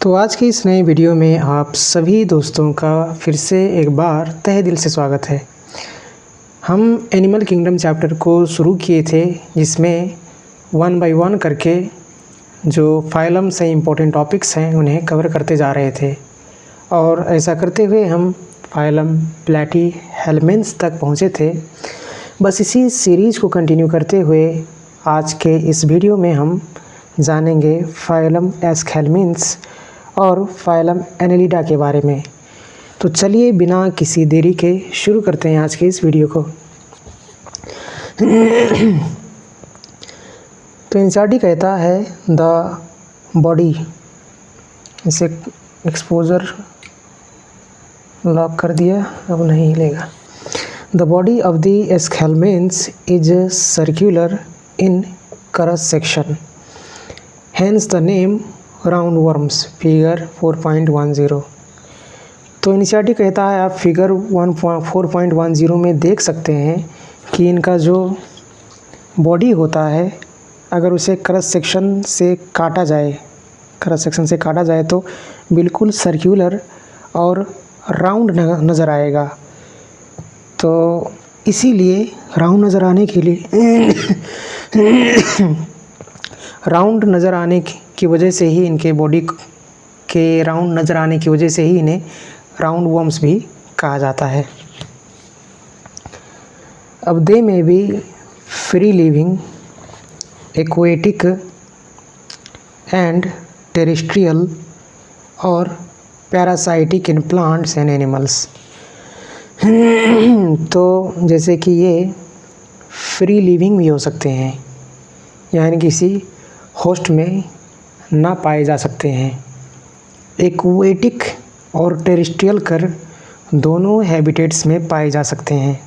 तो आज की इस नए वीडियो में आप सभी दोस्तों का फिर से एक बार तहे दिल से स्वागत है। हम एनिमल किंगडम चैप्टर को शुरू किए थे, जिसमें वन बाय वन करके जो फाइलम से इम्पोर्टेंट टॉपिक्स हैं उन्हें कवर करते जा रहे थे और ऐसा करते हुए हम फाइलम प्लैटीहेल्मिन्थ तक पहुँचे थे। बस इसी सीरीज़ को कंटिन्यू करते हुए आज के इस वीडियो में हम जानेंगे फाइलम एस्केल्मिन्थ और फाइलम एनेलिडा के बारे में। तो चलिए बिना किसी देरी के शुरू करते हैं आज के इस वीडियो को। तो एनसीईआरटी कहता है द बॉडी, इसे एक्सपोजर लॉक कर दिया, अब नहीं हिलेगा। The body of the aschelminth is circular in cross section, hence the name round worms. Figure 4.10। तो एनसीईआरटी कहता है, आप फिगर 4.10 में देख सकते हैं कि इनका जो बॉडी होता है, अगर उसे क्रॉस सेक्शन से काटा जाए तो बिल्कुल सर्कुलर और राउंड नज़र आएगा। तो इसीलिए राउंड नज़र आने के लिए राउंड नज़र आने की वजह से ही इनके बॉडी के राउंड नज़र आने की वजह से ही इन्हें राउंड वर्म्स भी कहा जाता है। अब दे में भी free living, aquatic and terrestrial और parasitic in plants and animals. तो जैसे कि ये फ्री लिविंग भी हो सकते हैं, यानी किसी होस्ट में ना पाए जा सकते हैं। एक्वेटिक और टेरेस्ट्रियल कर दोनों हैबिटेट्स में पाए जा सकते हैं।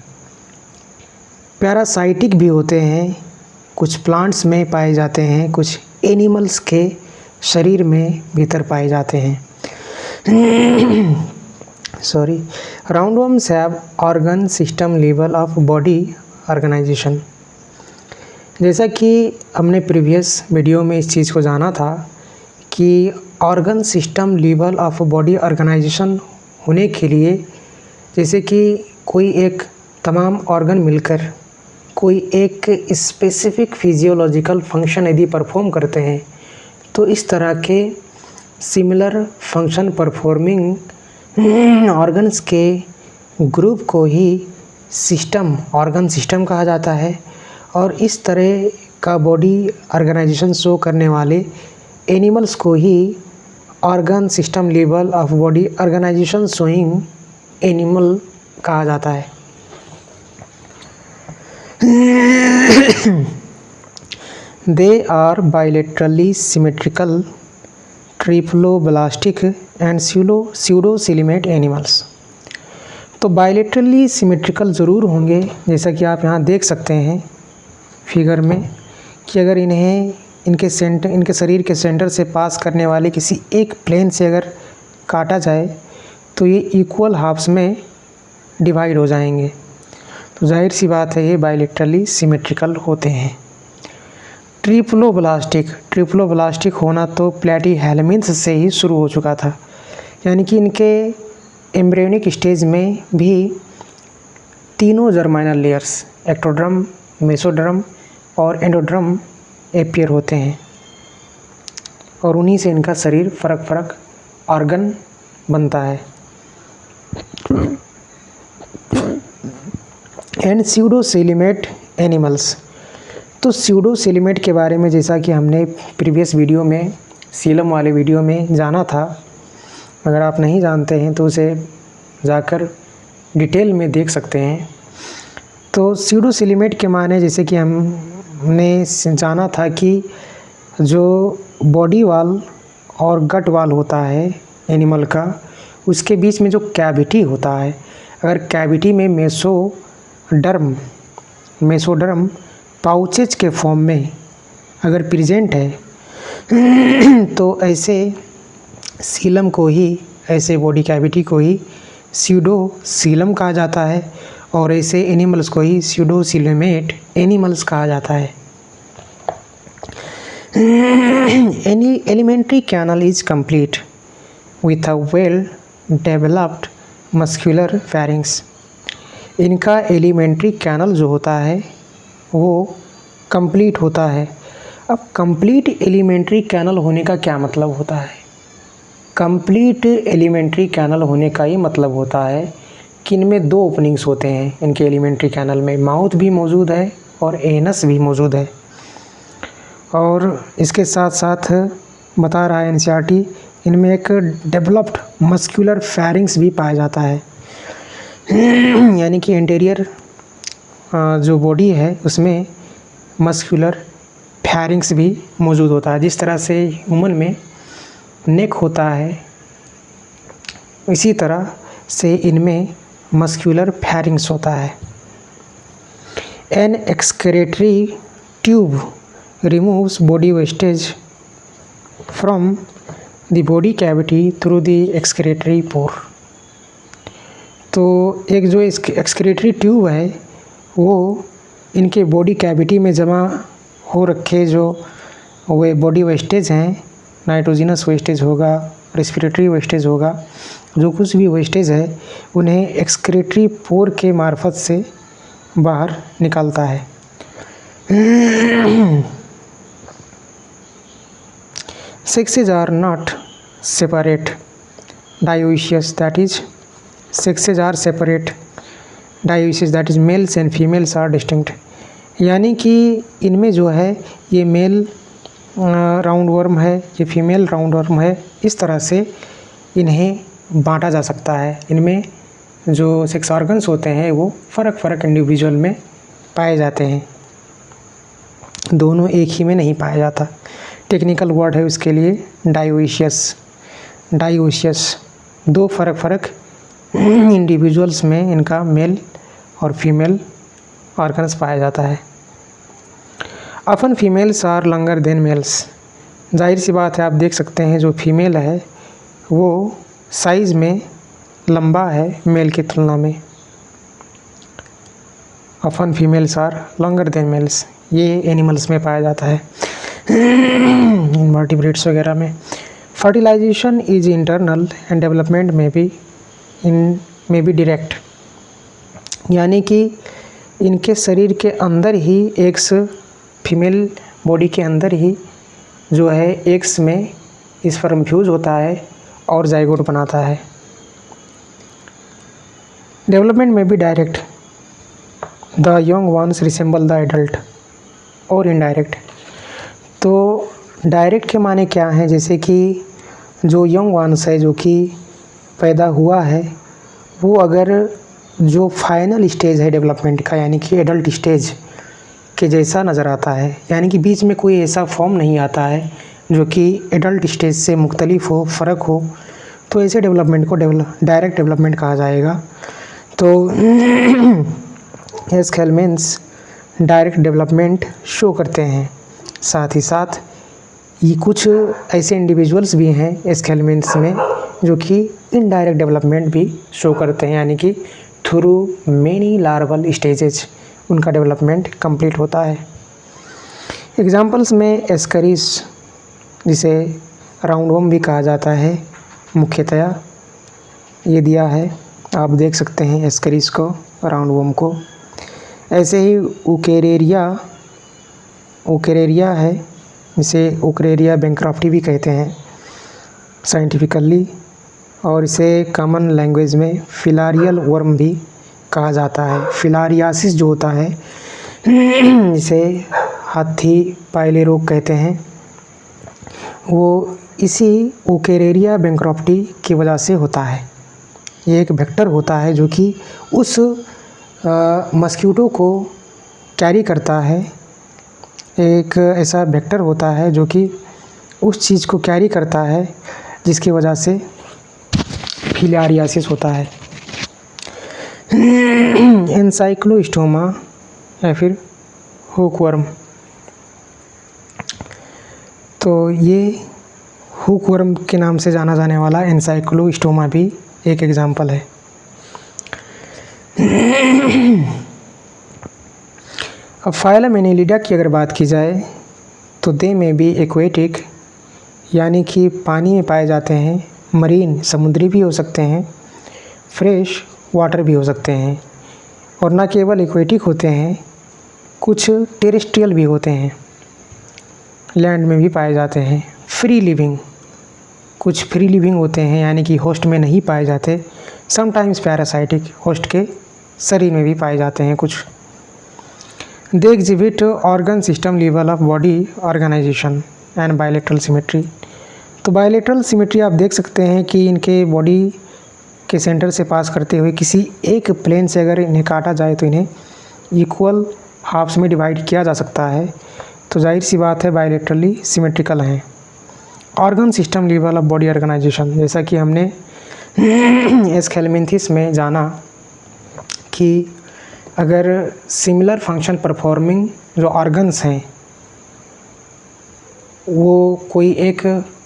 पैरासाइटिक भी होते हैं, कुछ प्लांट्स में पाए जाते हैं, कुछ एनिमल्स के शरीर में भीतर पाए जाते हैं। Roundworms have organ system level of body organisation. जैसा कि हमने प्रीवियस वीडियो में इस चीज़ को जाना था कि organ system level of body organisation होने के लिए, जैसे कि कोई एक तमाम ऑर्गन मिलकर कोई एक स्पेसिफिक फिजियोलॉजिकल फंक्शन यदि परफॉर्म करते हैं, तो इस तरह के सिमिलर फंक्शन परफॉर्मिंग ऑर्गन्स के ग्रुप को ही ऑर्गन सिस्टम कहा जाता है। और इस तरह का बॉडी ऑर्गेनाइजेशन शो करने वाले एनिमल्स को ही organ system level of body organisation showing animal कहा जाता है। They are bilaterally symmetrical, triploblastic and pseudocoelomate animals. तो बाइलेटरली सिमेट्रिकल ज़रूर होंगे, जैसा कि आप यहाँ देख सकते हैं फिगर में कि अगर इनके शरीर के सेंटर से पास करने वाले किसी एक प्लेन से अगर काटा जाए तो ये इक्वल हाफ्स में डिवाइड हो जाएंगे। तो जाहिर सी बात है, ये बाइलेटरली सिमेट्रिकल होते हैं। ट्रिप्लोब्लास्टिक होना तो प्लैटीहेल्मिन्थ से ही शुरू हो चुका था, यानी कि इनके एम्ब्रियोनिक स्टेज में भी तीनों जर्माइनल लेयर्स एक्टोडर्म, मेसोडर्म और एंडोडर्म अपीयर होते हैं और उन्हीं से इनका शरीर फर्क ऑर्गन बनता है। And pseudocoelomate animals. तो स्यूडोसिलिमेट के बारे में जैसा कि हमने प्रीवियस वीडियो में सीलम वाले वीडियो में जाना था, अगर आप नहीं जानते हैं तो उसे जाकर डिटेल में देख सकते हैं। तो स्यूडोसिलिमेट के माने, जैसे कि हमने जाना था कि जो बॉडी वाल और गट वाल होता है एनिमल का, उसके बीच में जो कैविटी होता है, अगर कैविटी में मेसोडर्म पाउचेज के फॉर्म में अगर प्रेजेंट है तो ऐसे सीलम को ही, ऐसे बॉडी कैविटी को ही स्यूडोसीलम कहा जाता है और ऐसे एनिमल्स को ही स्यूडोसिलिमेट एनिमल्स कहा जाता है। Any alimentary canal is complete with a well developed muscular pharynx. इनका एलिमेंट्री कैनल जो होता है वो कंप्लीट होता है। अब कंप्लीट एलिमेंट्री कैनल होने का क्या मतलब होता है? कंप्लीट एलिमेंट्री कैनल होने का ये मतलब होता है कि इनमें दो ओपनिंग्स होते हैं। इनके एलिमेंट्री कैनल में माउथ भी मौजूद है और एनस भी मौजूद है। और इसके साथ साथ बता रहा है एनसीईआरटी, इनमें एक डेवलप्ड मस्कुलर फेरिंग्स भी पाया जाता है। यानी कि इंटीरियर जो बॉडी है उसमें मस्कुलर फेरिंग्स भी मौजूद होता है। जिस तरह से ह्यूमन में नेक होता है इसी तरह से इनमें मस्कुलर फेरिंग्स होता है। An excretory tube removes body wastage from the body cavity through the excretory pore. तो एक जो एक्सक्रेटरी ट्यूब है वो इनके बॉडी कैविटी में जमा हो रखे जो वे बॉडी वेस्टेज हैं, नाइट्रोजिनस वेस्टेज होगा, रेस्पिरेटरी वेस्टेज होगा, जो कुछ भी वेस्टेज है उन्हें एक्सक्रेटरी पोर के मार्फत से बाहर निकालता है। Sexes are not separate dioecious, that is sexes are separate dioecious, that is males and females are distinct। यानी कि इनमें जो है ये मेल राउंड वर्म है, ये फीमेल राउंड वर्म है, इस तरह से इन्हें बांटा जा सकता है। इनमें जो सेक्स ऑर्गन्स होते हैं वो फ़र्क इंडिविजुअल में पाए जाते हैं, दोनों एक ही में नहीं पाया जाता। टेक्निकल वर्ड है उसके लिए डायोइशियस। दो फ़र्क इंडिविजुअल्स में इनका मेल और फीमेल ऑर्गन्स पाया जाता है। Often females are longer than males. जाहिर सी बात है, आप देख सकते हैं जो फीमेल है वो साइज़ में लंबा है मेल की तुलना में। Often females are longer than males, ये एनिमल्स में पाया जाता है, इनवर्टिब्रेट्स वगैरह में। Fertilisation is internal and development may be direct. यानी कि इनके शरीर के अंदर ही एग्स, फीमेल बॉडी के अंदर ही जो है एग्स में स्पर्म फ्यूज होता है और जाइगोट बनाता है। Development may be direct, the young ones resemble the adult, और इनडायरेक्ट। तो डायरेक्ट के माने क्या हैं? जैसे कि जो यंग वंस है, जो कि पैदा हुआ है, वो अगर जो फाइनल स्टेज है डेवलपमेंट का, यानी कि एडल्ट स्टेज के जैसा नज़र आता है, यानी कि बीच में कोई ऐसा फॉर्म नहीं आता है जो कि एडल्ट स्टेज से मुख्तलिफ हो, फ़र्क हो, तो ऐसे डेवलपमेंट को डायरेक्ट डेवलपमेंट कहा जाएगा। तो एस्केलमेंट्स डायरेक्ट डेवलपमेंट शो करते हैं। साथ ही साथ ये कुछ ऐसे इंडिविजुअल्स भी हैं एस्केलमेंट्स में जो कि इनडायरेक्ट डेवलपमेंट भी शो करते हैं, यानी कि थ्रू मेनी लार्वल स्टेजेज उनका डेवलपमेंट कंप्लीट होता है। एग्जांपल्स में एस्करिस, जिसे राउंडवर्म भी कहा जाता है, मुख्यतया ये दिया है, आप देख सकते हैं एस्करिस को, राउंडवर्म को। ऐसे ही ओकेरेरिया है, जिसे ओकेरेरिया बैंक्रॉफ्टी भी कहते हैं साइंटिफिकली, और इसे कॉमन लैंग्वेज में फिलारियल वर्म भी कहा जाता है। फिलारियासिस जो होता है जिसे हाथी पायले रोग कहते हैं, वो इसी ओकेरेरिया बैंक्रॉफ्टी की वजह से होता है। ये एक वेक्टर होता है जो कि उस मस्कीटो को कैरी करता है। एक ऐसा वेक्टर होता है जो कि उस चीज़ को कैरी करता है जिसकी वजह से फिलारियासिस होता है। एनसाइक्लोस्टोमा या फिर हुकवर्म, तो ये हुकवर्म के नाम से जाना जाने वाला एनसाइक्लोस्टोमा भी एक एग्जाम्पल है। अब फाइलम एनिलिडा की अगर बात की जाए तो दे में भी एक्वेटिक, यानी कि पानी में पाए जाते हैं, मरीन समुद्री भी हो सकते हैं, फ्रेश वाटर भी हो सकते हैं, और न केवल एक्वेटिक होते हैं, कुछ टेरेस्ट्रियल भी होते हैं, लैंड में भी पाए जाते हैं। फ्री लिविंग, कुछ फ्री लिविंग होते हैं यानी कि होस्ट में नहीं पाए जाते। समटाइम्स पैरासाइटिक, होस्ट के शरीर में भी पाए जाते हैं कुछ। They exhibit organ system level of body organisation and bilateral symmetry. तो बायलैटरल सिमेट्री आप देख सकते हैं कि इनके बॉडी के सेंटर से पास करते हुए किसी एक प्लेन से अगर इन्हें काटा जाए तो इन्हें इक्वल हाफ्स में डिवाइड किया जा सकता है। तो जाहिर सी बात है बायलैटरली सिमेट्रिकल हैं। Organ system level of body organisation, जैसा कि हमने एस्केलेमेंथिस में जाना कि अगर सिमिलर फंक्शन परफॉर्मिंग जो ऑर्गन्स हैं वो कोई एक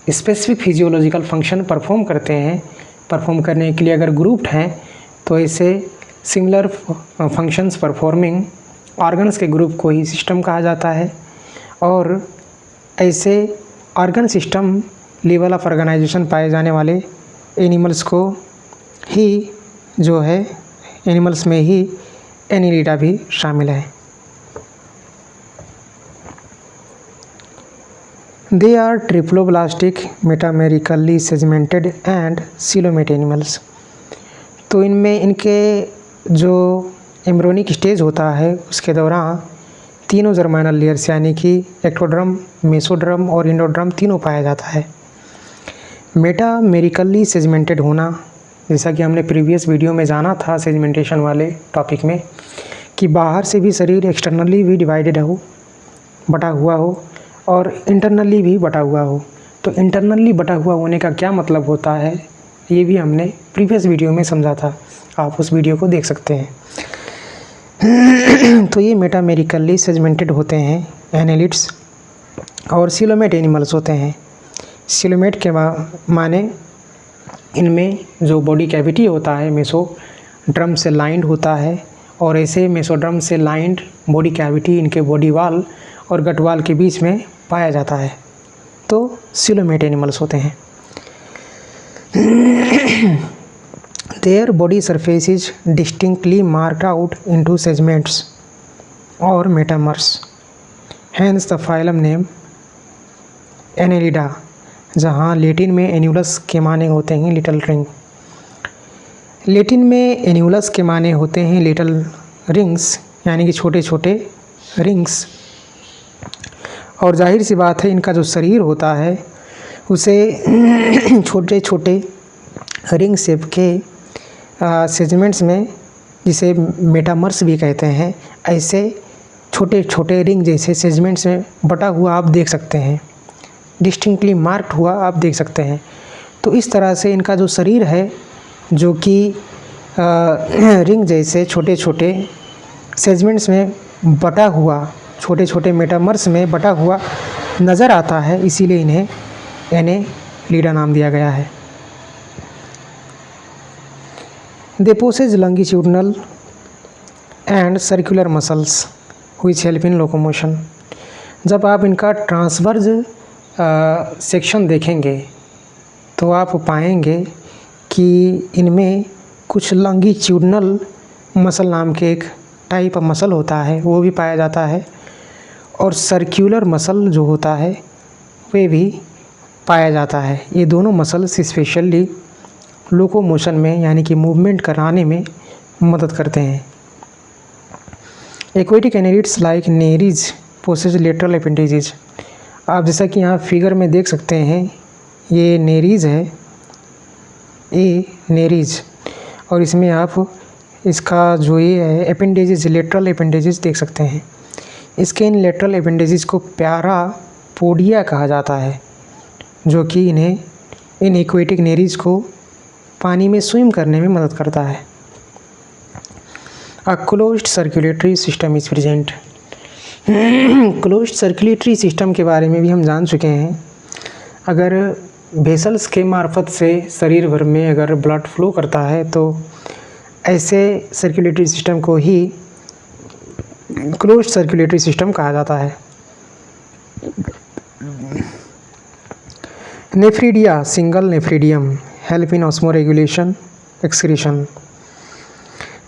स्पेसिफिक फिजियोलॉजिकल फंक्शन परफॉर्म करते हैं, परफॉर्म करने के लिए अगर ग्रुप्ड हैं तो ऐसे सिमिलर फंक्शंस परफॉर्मिंग ऑर्गन्स के ग्रुप को ही सिस्टम कहा जाता है। और ऐसे organ system level of organisation पाए जाने वाले एनिमल्स को ही जो है, एनिमल्स में ही एनिलिडा भी शामिल है। They are triploblastic, metamerically segmented and coelomate animals. तो इनमें इनके जो एम्ब्रियोनिक स्टेज होता है उसके दौरान तीनों जर्माइनल लेयर्स यानी कि एक्टोडर्म, मेसोडर्म और इंडोडर्म तीनों पाया जाता है। मेटामेरिकली सेगमेंटेड होना, जैसा कि हमने प्रीवियस वीडियो में जाना था सेगमेंटेशन वाले टॉपिक में, कि बाहर से भी शरीर एक्सटर्नली भी डिवाइडेड हो, बटा हुआ हो, और इंटरनली भी बटा हुआ हो। तो इंटरनली बटा हुआ होने का क्या मतलब होता है ये भी हमने प्रीवियस वीडियो में समझा था, आप उस वीडियो को देख सकते हैं। तो ये मेटामेरिकली सेगमेंटेड होते हैं एनालिड्स, और सीलोमेट एनिमल्स होते हैं। सीलोमेट के माने इनमें जो बॉडी कैविटी होता है मेसोड्रम से लाइंड होता है, और ऐसे मेसोड्रम से लाइंड बॉडी कैविटी इनके बॉडी वाल और गट वाल के बीच में पाया जाता है। तो सीलोमेट एनिमल्स होते हैं। Their body surface is distinctly marked out into segments or metamers. Hence the phylum name Annelida, जहाँ लेटिन में एन्यूलस के माने होते हैं लिटिल रिंग। लेटिन में एन्यूलस के माने होते हैं लिटिल रिंग्स यानी कि छोटे छोटे रिंग्स। और जाहिर सी बात है इनका जो शरीर होता है उसे छोटे छोटे रिंग शेप के सेगमेंट्स में, जिसे मेटामर्स भी कहते हैं, ऐसे छोटे छोटे रिंग जैसे सेगमेंट्स में बटा हुआ आप देख सकते हैं, डिस्टिंक्टली मार्क्ड हुआ आप देख सकते हैं। तो इस तरह से इनका जो शरीर है जो कि रिंग जैसे छोटे छोटे सेगमेंट्स में बटा हुआ, छोटे छोटे मेटामर्स में बटा हुआ नज़र आता है, इसीलिए इन्हें एनेलिडा नाम दिया गया है। They possess longitudinal and circular muscles which help in locomotion. जब आप इनका ट्रांसवर्स सेक्शन देखेंगे तो आप पाएंगे कि इनमें कुछ लॉन्गिट्यूडनल मसल नाम के एक टाइप ऑफ मसल होता है, वो भी पाया जाता है, और सर्कुलर मसल जो होता है वे भी पाया जाता है। ये दोनों मसल्स स्पेशली लोकोमोशन में यानी कि मूवमेंट कराने में मदद करते हैं। Aquatic annelids like Nereis possess lateral appendages. आप जैसा कि यहाँ फिगर में देख सकते हैं, ये नेरीज है, ये नेरीज, और इसमें आप इसका जो ये है एपेंडेजेस, लेटरल एपेंडेजेस देख सकते हैं। इसके इन लेटरल एपेंडेजेस को पैरापोडिया कहा जाता है, जो कि इन्हें इन एक्वेटिक नेरीज को पानी में स्विम करने में मदद करता है। A closed circulatory system is present. Closed circulatory system के बारे में भी हम जान चुके हैं। अगर वेसल्स के मार्फत से शरीर भर में अगर ब्लड फ्लो करता है तो ऐसे सर्कुलेटरी सिस्टम को ही क्लोज्ड सर्कुलेटरी सिस्टम कहा जाता है। Nephridia single nephridium help in osmo regulation excretion.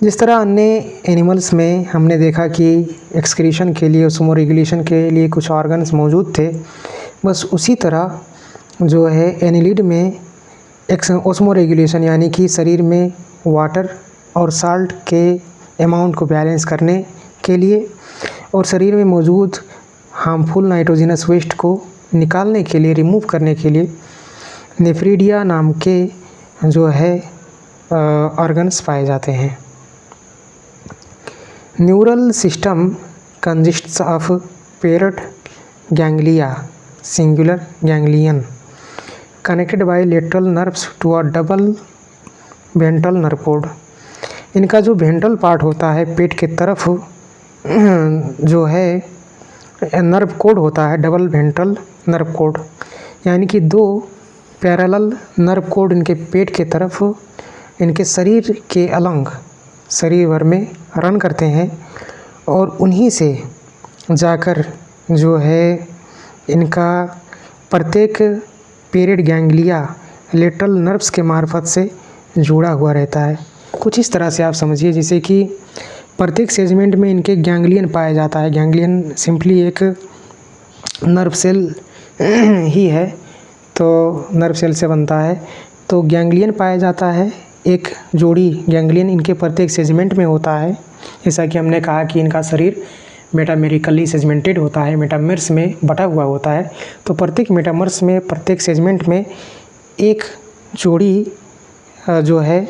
जिस तरह अन्य एनिमल्स में हमने देखा कि एक्सक्रीशन के लिए, ऑस्मो रेगुलेशन के लिए कुछ ऑर्गन्स मौजूद थे, बस उसी तरह जो है एनिलिड में ऑस्मो रेगुलेशन यानी कि शरीर में वाटर और साल्ट के अमाउंट को बैलेंस करने के लिए और शरीर में मौजूद हार्मफुल नाइट्रोजनस वेस्ट को निकालने के लिए, रिमूव करने के लिए नेफ्रिडिया नाम के जो है ऑर्गन्स पाए जाते हैं। Neural system consists of paired ganglia, singular ganglion connected by lateral nerves to a double ventral nerve cord. इनका जो वेंट्रल पार्ट होता है पेट के तरफ जो है नर्व कोड होता है, डबल वेंट्रल नर्व कोड, यानी कि दो पैरेलल नर्व कोड इनके पेट के तरफ इनके शरीर के अलंग शरीर भर में रन करते हैं और उन्हीं से जाकर जो है इनका प्रत्येक पेरियड गैंग्लिया लेटरल नर्व्स के मार्फत से जुड़ा हुआ रहता है। कुछ इस तरह से आप समझिए जैसे कि प्रत्येक सेगमेंट में इनके गैंग्लियन पाया जाता है। गैंग्लियन सिंपली एक नर्व सेल ही है, तो नर्व सेल से बनता है, तो गैंग्लियन पाया जाता है। एक जोड़ी गैंग्लियन इनके प्रत्येक सेगमेंट में होता है। जैसा कि हमने कहा कि इनका शरीर मेटामेरिकली सेगमेंटेड होता है, मेटामर्स में बटा हुआ होता है, तो प्रत्येक मेटामर्स में, प्रत्येक सेगमेंट में एक जोड़ी जो है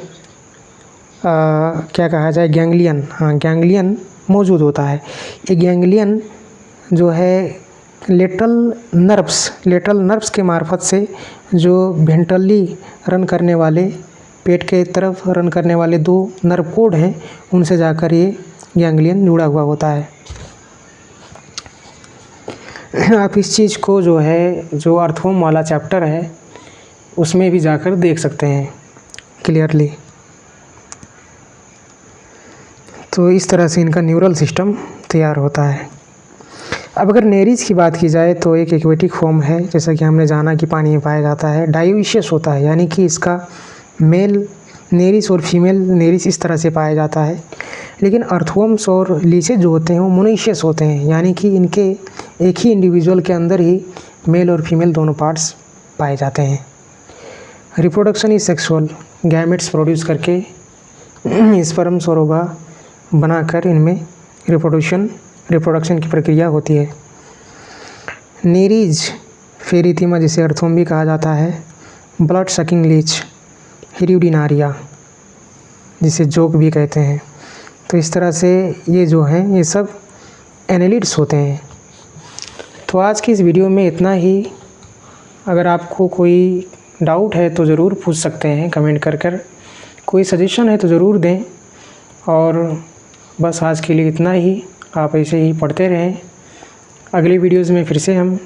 क्या कहा जाए, गैंग्लियन, हाँ गैंग्लियन मौजूद होता है। ये गैंग्लियन जो है लेटरल नर्व्स के मार्फत से जो वेंट्रली रन करने वाले, पेट के तरफ रन करने वाले दो नर्व कोड हैं, उनसे जाकर ये गैंग्लियन जुड़ा हुआ होता है। आप इस चीज़ को जो है, जो अर्थवॉर्म वाला चैप्टर है उसमें भी जाकर देख सकते हैं क्लियरली। तो इस तरह से इनका न्यूरल सिस्टम तैयार होता है। अब अगर नेरीज की बात की जाए तो एक एक्वेटिक फॉर्म है, जैसा कि हमने जाना कि पानी में पाया जाता है। डायोइशियस होता है, यानी कि इसका मेल नेरिस और फीमेल नेरिस इस तरह से पाया जाता है। लेकिन अर्थवॉर्म्स और लीचेस जो होते हैं वो मोनोइशियस होते हैं, यानी कि इनके एक ही इंडिविजुअल के अंदर ही मेल और फीमेल दोनों पार्ट्स पाए जाते हैं। Reproduction is sexual, gametes produce करके स्पर्म्स और ओवा बनाकर इनमें रिप्रोडक्शन की प्रक्रिया होती है। नेरीज फेरिथीमा, जिसे अर्थवॉर्म भी कहा जाता है, ब्लड सकिंग लीच, हिरुडिनारिया, जिसे जोक भी कहते हैं। तो इस तरह से ये जो हैं ये सब एनेलिड्स होते हैं। तो आज की इस वीडियो में इतना ही। अगर आपको कोई डाउट है तो ज़रूर पूछ सकते हैं कमेंट कर। कोई सजेशन है तो ज़रूर दें। और बस आज के लिए इतना ही। आप ऐसे ही पढ़ते रहें। अगली वीडियोज़ में फिर से हम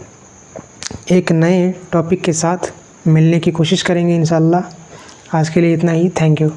एक नए टॉपिक के साथ मिलने की कोशिश करेंगे इंशाल्लाह। आज के लिए इतना ही। Thank you.